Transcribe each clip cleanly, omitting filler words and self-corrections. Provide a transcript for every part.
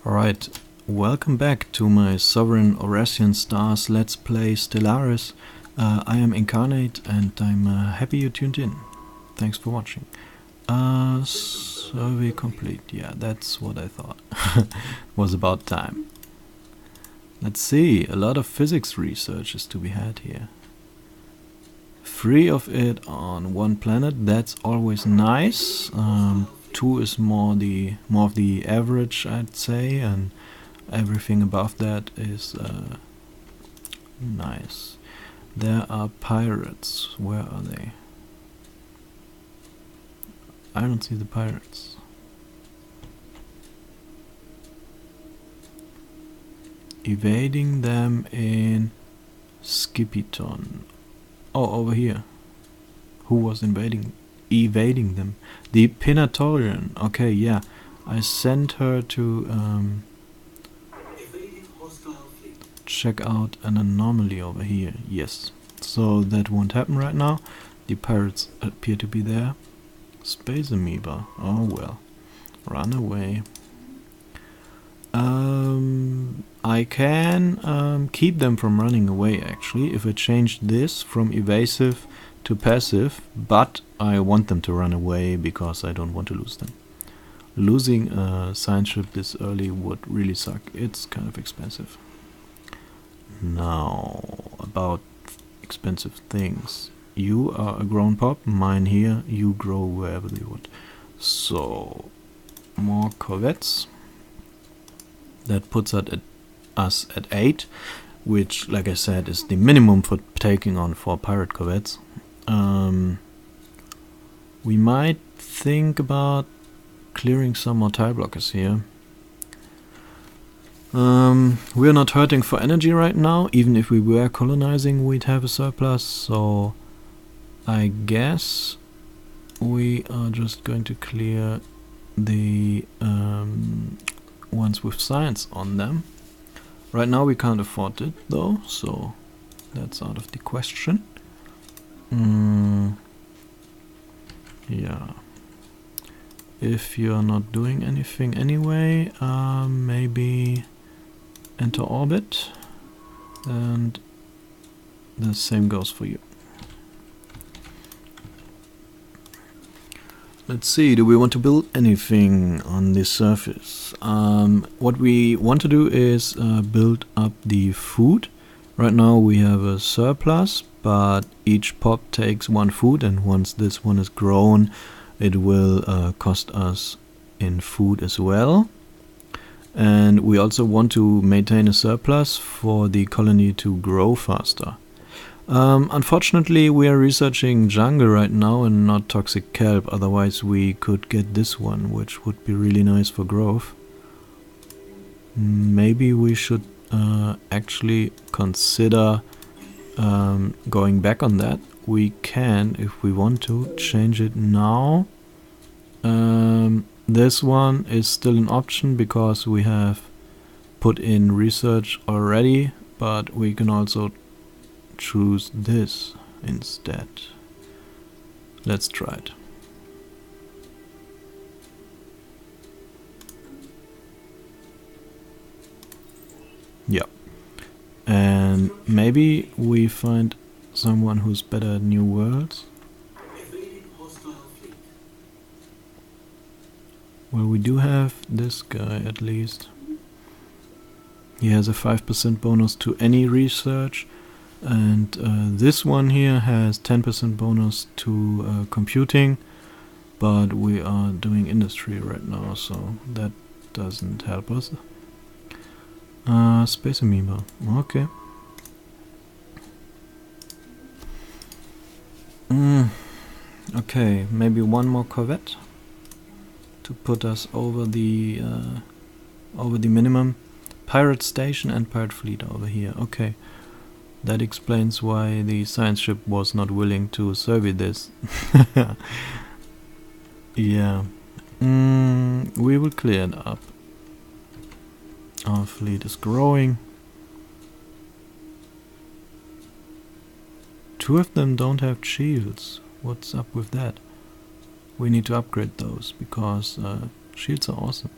Alright, welcome back to my Sovereign Orassian Stars Let's Play Stellaris. I am Incarnate and I'm happy you tuned in. Thanks for watching. Survey complete. Yeah, that's what I thought. Was about time. Let's see, a lot of physics research is to be had here. 3 of it on one planet, that's always nice. 2 is more of the average, I'd say, and everything above that is nice. There are pirates. Where are they? I don't see the pirates. Evading them in Skipiton. Oh, over here. Who was evading them? The Pinatorian. Okay, yeah. I sent her to check out an anomaly over here. Yes. So that won't happen right now. The pirates appear to be there. Space amoeba. Oh well. Run away. I can keep them from running away actually if I change this from evasive to passive, but I want them to run away because I don't want to lose them. Losing a science ship this early would really suck. It's kind of expensive. Now, about expensive things. You are a grown pup, mine here, you grow wherever you want. So, more corvettes. That puts us at 8, which, like I said, is the minimum for taking on 4 pirate corvettes. We might think about clearing some more tile blockers here. We're not hurting for energy right now. Even if we were colonizing, we'd have a surplus, so I guess we are just going to clear the ones with science on them. Right now we can't afford it though, so that's out of the question. Yeah. If you're not doing anything anyway, maybe enter orbit, and the same goes for you. Let's see, do we want to build anything on this surface? What we want to do is build up the food. Right now we have a surplus, but each pop takes 1 food, and once this one is grown, it will cost us in food as well. And we also want to maintain a surplus for the colony to grow faster. Unfortunately, we are researching jungle right now and not toxic kelp, otherwise we could get this one, which would be really nice for growth. Maybe we should actually consider going back on that. We can, if we want to, change it now. This one is still an option because we have put in research already, but we can also choose this instead. Let's try it. Yeah. And maybe we find someone who's better at new worlds. Well, we do have this guy at least. He has a 5% bonus to any research, and this one here has 10% bonus to computing, but we are doing industry right now, so that doesn't help us. Space amoeba, okay. Okay, maybe 1 more corvette to put us over the minimum. Pirate station and pirate fleet over here. Okay, that explains why the science ship was not willing to survey this. Yeah, we will clear it up. Our fleet is growing. 2 of them don't have shields. What's up with that? We need to upgrade those because shields are awesome.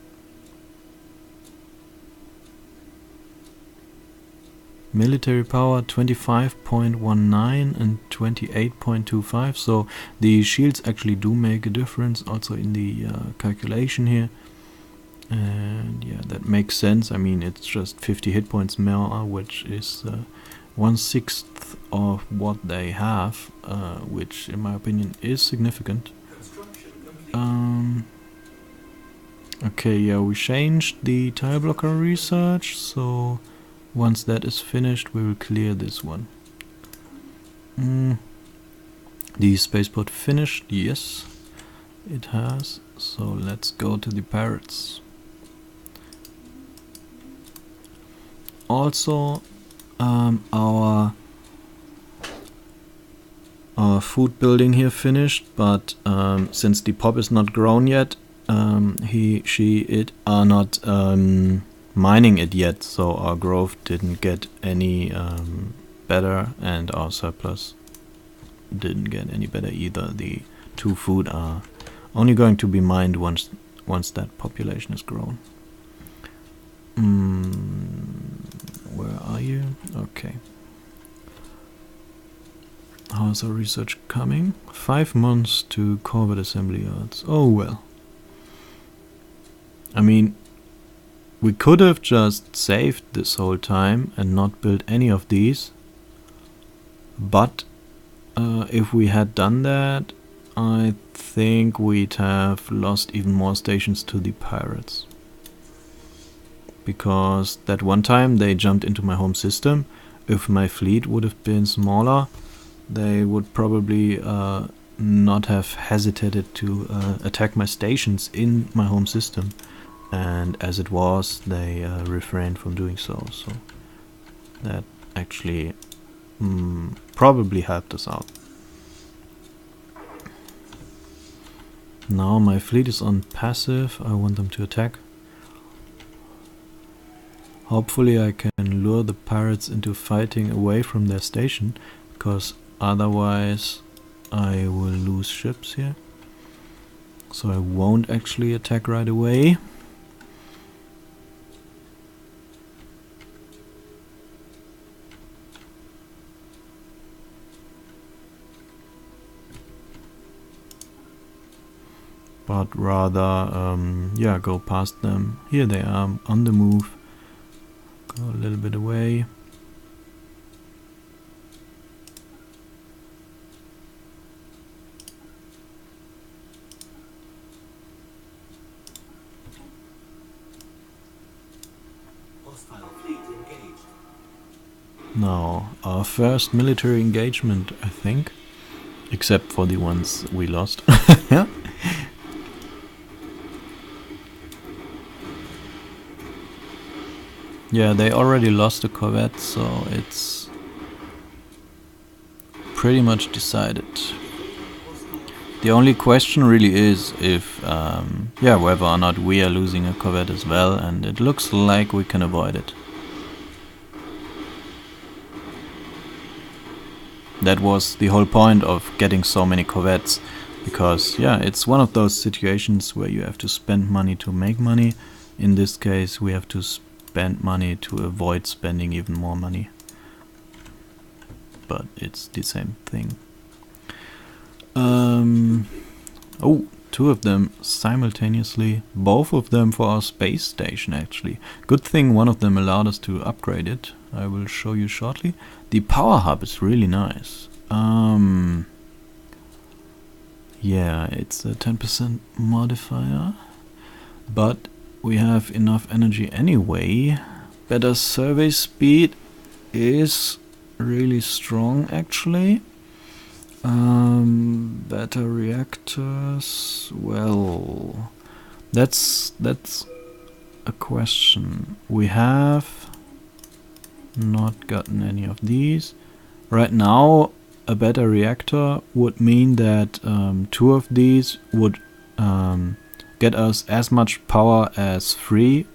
military power 25.19 and 28.25, so the shields actually do make a difference also in the calculation here. And yeah, that makes sense. I mean, it's just 50 hit points more, which is 1/6 of what they have, which in my opinion is significant. Okay, yeah, we changed the tile blocker research, so once that is finished we will clear this one. The spaceport finished, yes it has, so let's go to the pirates. Also our food building here finished, but since the pop is not grown yet, it are not mining it yet, so our growth didn't get any better, and our surplus didn't get any better either. The 2 food are only going to be mined once that population is grown. Where are you? Okay. How's our research coming? 5 months to corvette assembly yards. Oh well. I mean, we could have just saved this whole time and not built any of these, but if we had done that, I think we'd have lost even more stations to the pirates. Because that one time they jumped into my home system, if my fleet would have been smaller, they would probably not have hesitated to attack my stations in my home system. And as it was, they refrained from doing so. So that actually probably helped us out. Now my fleet is on passive. I want them to attack. Hopefully I can lure the pirates into fighting away from their station, because otherwise I will lose ships here. So I won't actually attack right away. But rather, yeah, go past them. Here they are, on the move. Go a little bit away. Hostile fleet engaged. Now, our first military engagement, I think. Except for the ones we lost. Yeah. Yeah, they already lost a corvette, so it's pretty much decided. The only question really is if, yeah, whether or not we are losing a corvette as well, and it looks like we can avoid it. That was the whole point of getting so many corvettes, because, yeah, it's one of those situations where you have to spend money to make money. In this case, we have to spend money to avoid spending even more money. But it's the same thing. Oh, 2 of them simultaneously, both of them for our space station actually. Good thing one of them allowed us to upgrade it. I will show you shortly. The power hub is really nice. Yeah, it's a 10% modifier, but we have enough energy anyway. Better survey speed is really strong actually. Better reactors, well, that's a question. We have not gotten any of these. Right now a better reactor would mean that 2 of these would get us as much power as 3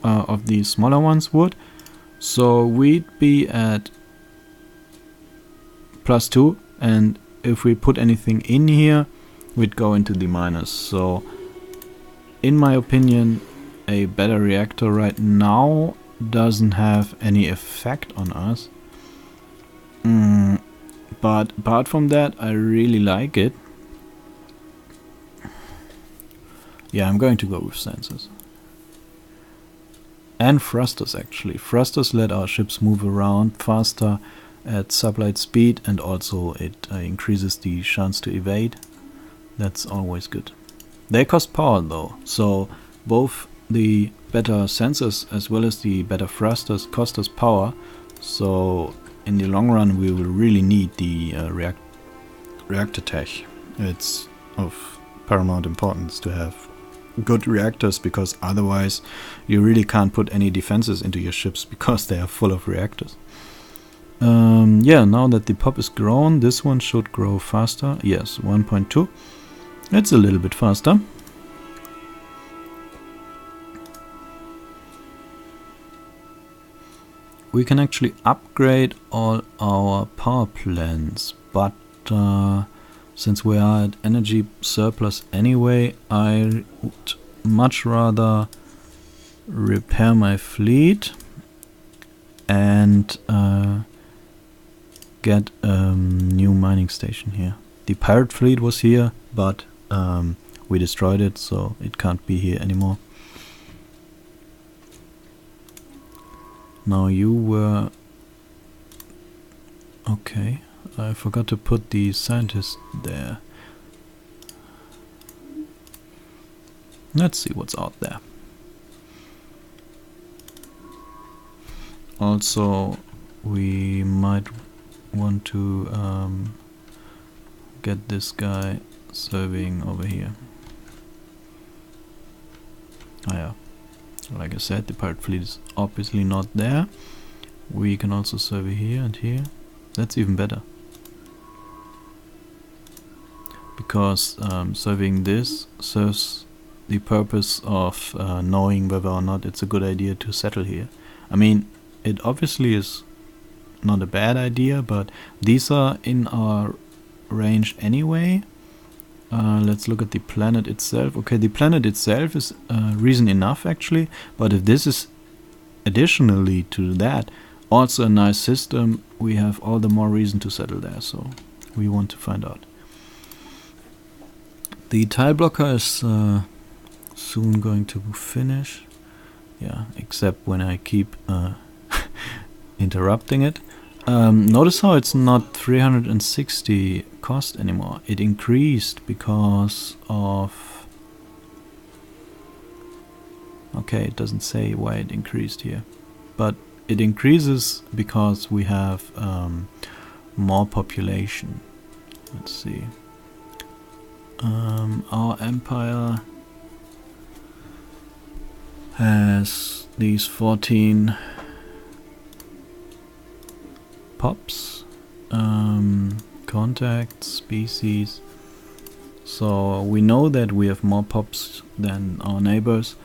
of these smaller ones would. So we'd be at +2, and if we put anything in here, we'd go into the minus. So in my opinion, a better reactor right now doesn't have any effect on us. But apart from that, I really like it. Yeah, I'm going to go with sensors. And thrusters actually. Thrusters let our ships move around faster at sublight speed, and also it increases the chance to evade. That's always good. They cost power though, so both the better sensors as well as the better thrusters cost us power. So in the long run we will really need the reactor tech. It's of paramount importance to have good reactors, because otherwise you really can't put any defenses into your ships because they are full of reactors. Yeah, now that the pop is grown, this one should grow faster. Yes, 1.2. It's a little bit faster. We can actually upgrade all our power plants, but since we are at energy surplus anyway, I would much rather repair my fleet and get a new mining station here. The pirate fleet was here, but we destroyed it, so it can't be here anymore. Now you were... Okay, I forgot to put the scientist there. Let's see what's out there. Also, we might want to get this guy serving over here. Oh yeah. Like I said, the pirate fleet is obviously not there. We can also serve here and here. That's even better. Because serving this serves the purpose of knowing whether or not it's a good idea to settle here. I mean, it obviously is not a bad idea, but these are in our range anyway. Let's look at the planet itself. Okay, the planet itself is reason enough actually, but if this is additionally to that also a nice system, we have all the more reason to settle there, so we want to find out. The tile blocker is soon going to finish. Yeah, except when I keep interrupting it. Notice how it's not 360 cost anymore. It increased because of... Okay, it doesn't say why it increased here. But it increases because we have more population. Let's see. Our empire has these 14 pops, contacts, species. So we know that we have more pops than our neighbors,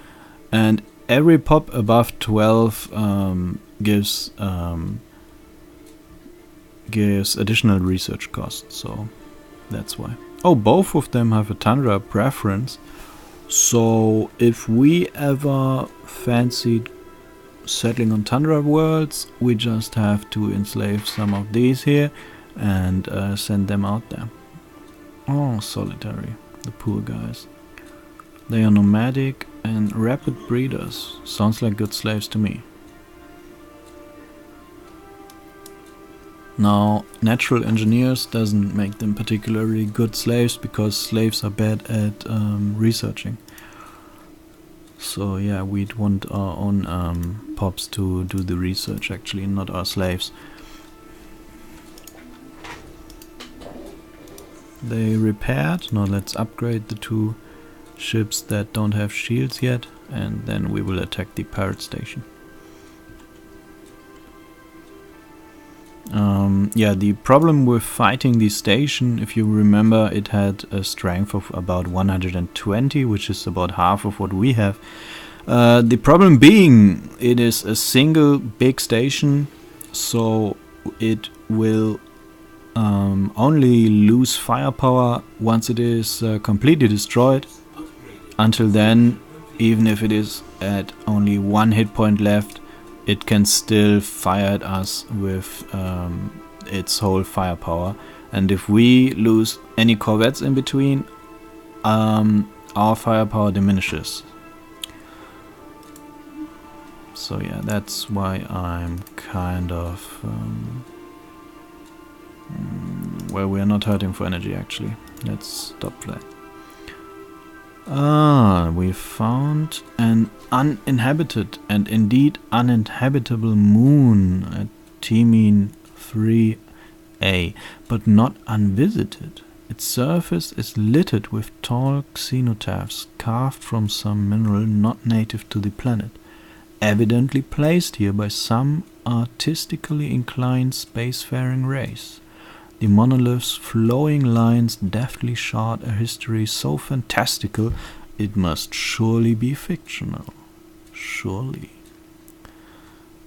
and every pop above 12 gives additional research costs, so that's why. Oh, both of them have a tundra preference, so if we ever fancied settling on tundra worlds, we just have to enslave some of these here and send them out there. Oh, solitary, the poor guys. They are nomadic and rapid breeders. Sounds like good slaves to me. Now, natural engineers doesn't make them particularly good slaves, because slaves are bad at researching. So yeah, we'd want our own pops to do the research actually, not our slaves. They repaired. Now let's upgrade the two ships that don't have shields yet, and then we will attack the pirate station. Yeah, the problem with fighting the station, if you remember, it had a strength of about 120, which is about half of what we have. The problem being, it is a single big station, so it will only lose firepower once it is completely destroyed. Until then, even if it is at only one hit point left, it can still fire at us with its whole firepower. And if we lose any corvettes in between, our firepower diminishes. So yeah, that's why I'm kind of well, we're not hurting for energy actually. Let's stop that. We found an uninhabited and indeed uninhabitable moon at T-mean 3A, but not unvisited. Its surface is littered with tall xenotaphs carved from some mineral not native to the planet, evidently placed here by some artistically inclined spacefaring race. The monolith's flowing lines deftly chart a history so fantastical it must surely be fictional. Surely.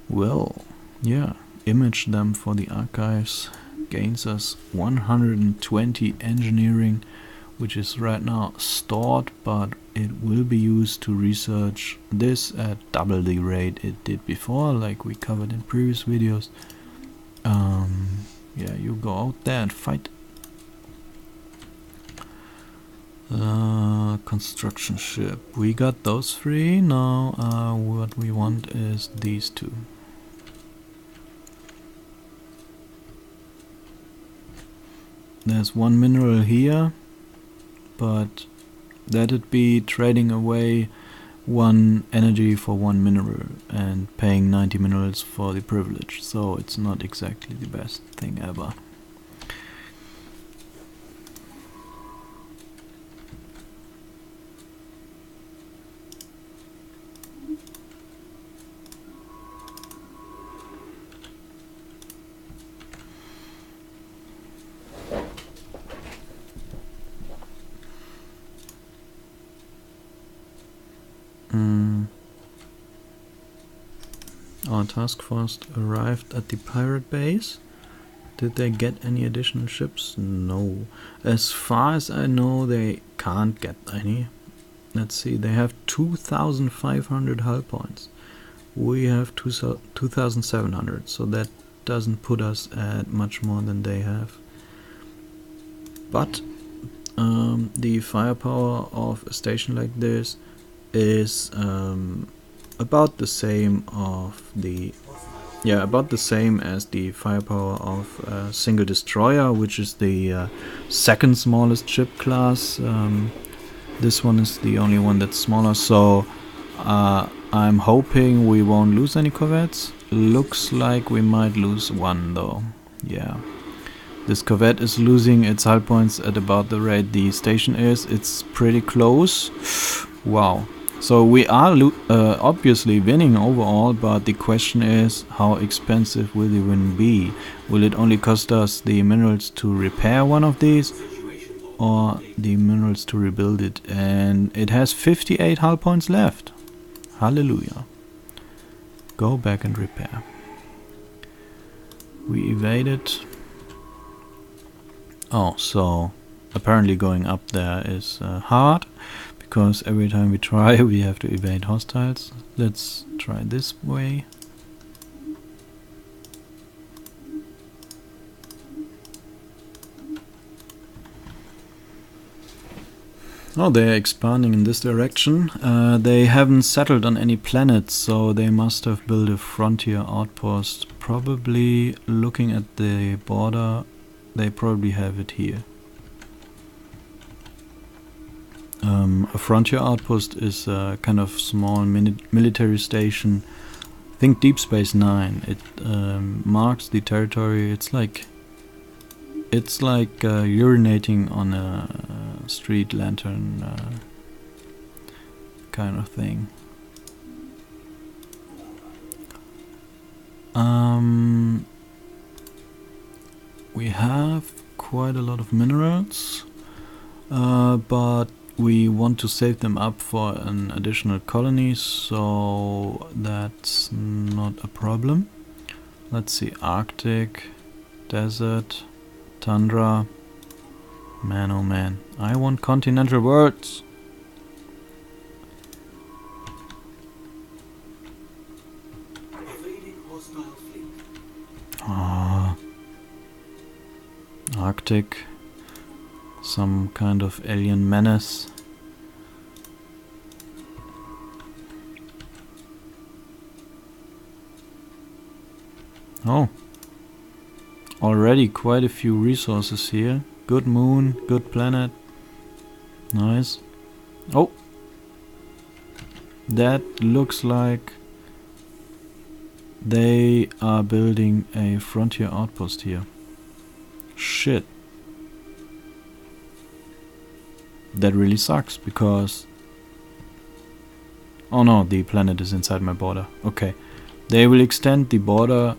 Well, yeah, image them for the archives. Gains us 120 engineering, which is right now stored, but it will be used to research this at double the rate it did before, like we covered in previous videos. Yeah, you go out there and fight. Construction ship. We got those three. Now what we want is these two. There's one mineral here, but that'd be trading away 1 energy for 1 mineral and paying 90 minerals for the privilege, so it's not exactly the best thing ever. Our task force arrived at the pirate base. Did they get any additional ships? No. As far as I know, they can't get any. Let's see, they have 2,500 hull points. We have 2,700, so that doesn't put us at much more than they have. But the firepower of a station like this is about the same as the firepower of a single destroyer, which is the second smallest ship class. This one is the only one that's smaller, so I'm hoping we won't lose any corvettes. Looks like we might lose one though. Yeah, this corvette is losing its hull points at about the rate the station is. It's pretty close. Wow. So we are obviously winning overall, but the question is, how expensive will the win be? Will it only cost us the minerals to repair one of these, or the minerals to rebuild it? And it has 58 hull points left. Hallelujah. Go back and repair. We evaded. Oh, so apparently going up there is hard. Because every time we try, we have to evade hostiles. Let's try this way. Oh, they're expanding in this direction. They haven't settled on any planets, so they must have built a frontier outpost. Probably looking at the border, they probably have it here. A frontier outpost is a kind of small military station. Think Deep Space Nine. It marks the territory. It's like urinating on a street lantern kind of thing. We have quite a lot of minerals, but we want to save them up for an additional colony, so that's not a problem. Let's see, Arctic, desert, tundra. Man, oh man, I want continental worlds. Arctic. Some kind of alien menace. Oh. Already quite a few resources here. Good moon, good planet. Nice. Oh. That looks like they are building a frontier outpost here. Shit. That really sucks because... Oh no, the planet is inside my border. Okay. They will extend the border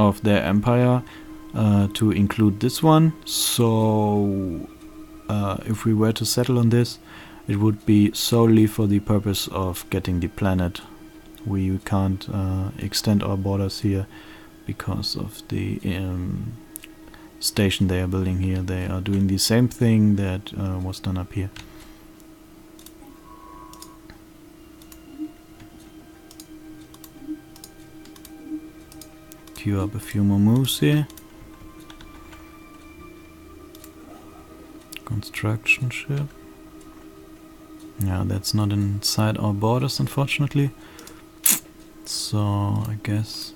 of their empire to include this one. So if we were to settle on this, it would be solely for the purpose of getting the planet. We can't extend our borders here because of the station they are building here. They are doing the same thing that was done up here. Queue up a few more moves here. Construction ship. Yeah, that's not inside our borders, unfortunately. So I guess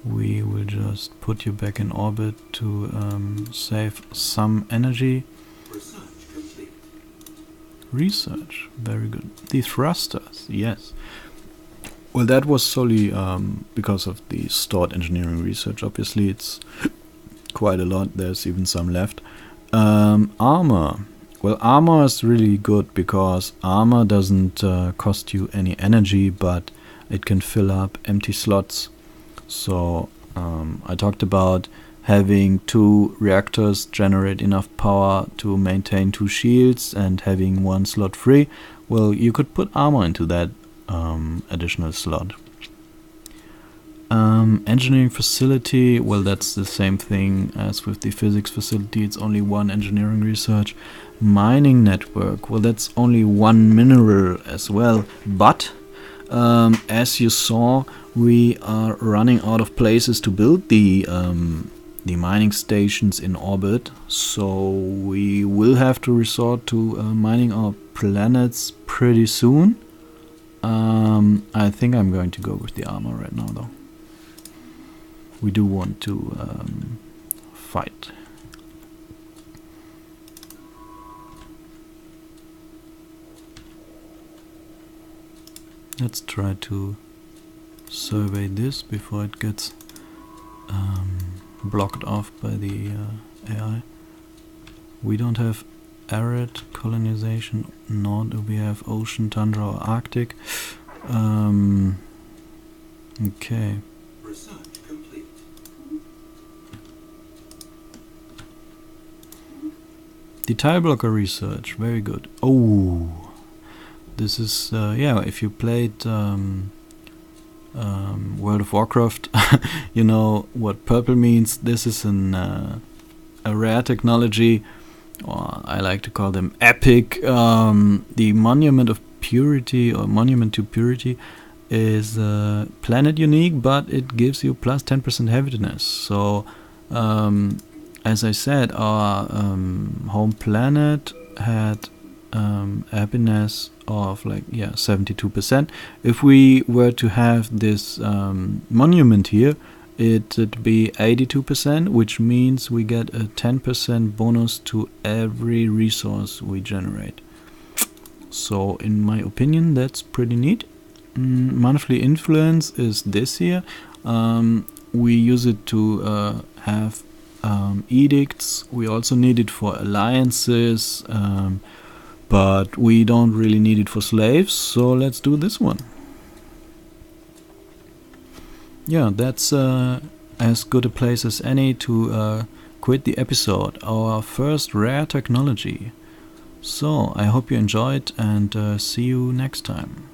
we will just put you back in orbit to save some energy. Research complete. Research, very good. The thrusters, yes. Well, that was solely because of the stored engineering research. Obviously, it's quite a lot. There's even some left. Armor. Well, armor is really good because armor doesn't cost you any energy, but it can fill up empty slots. So I talked about having 2 reactors generate enough power to maintain 2 shields and having 1 slot free. Well, you could put armor into that additional slot. Engineering facility, well, that's the same thing as with the physics facility. It's only 1 engineering research. Mining network, well, that's only 1 mineral as well, but as you saw, we are running out of places to build the mining stations in orbit, so we will have to resort to mining our planets pretty soon. I think I'm going to go with the armor right now, though. We do want to fight. Let's try to survey this before it gets blocked off by the AI. We don't have arid colonization, nor do we have ocean, tundra or Arctic. Okay. Research complete. The tile blocker research, very good. Oh, this is yeah. If you played World of Warcraft, you know what purple means. This is a rare technology, or I like to call them epic. The Monument of Purity, or Monument to Purity, is planet unique, but it gives you plus 10% happiness. So as I said, our home planet had happiness of like 72%. If we were to have this monument here, it would be 82%, which means we get a 10% bonus to every resource we generate. So in my opinion, that's pretty neat. Monthly influence is this here. We use it to have edicts. We also need it for alliances, but we don't really need it for slaves, so let's do this one. Yeah, that's as good a place as any to quit the episode, our first rare technology. So I hope you enjoyed, and see you next time.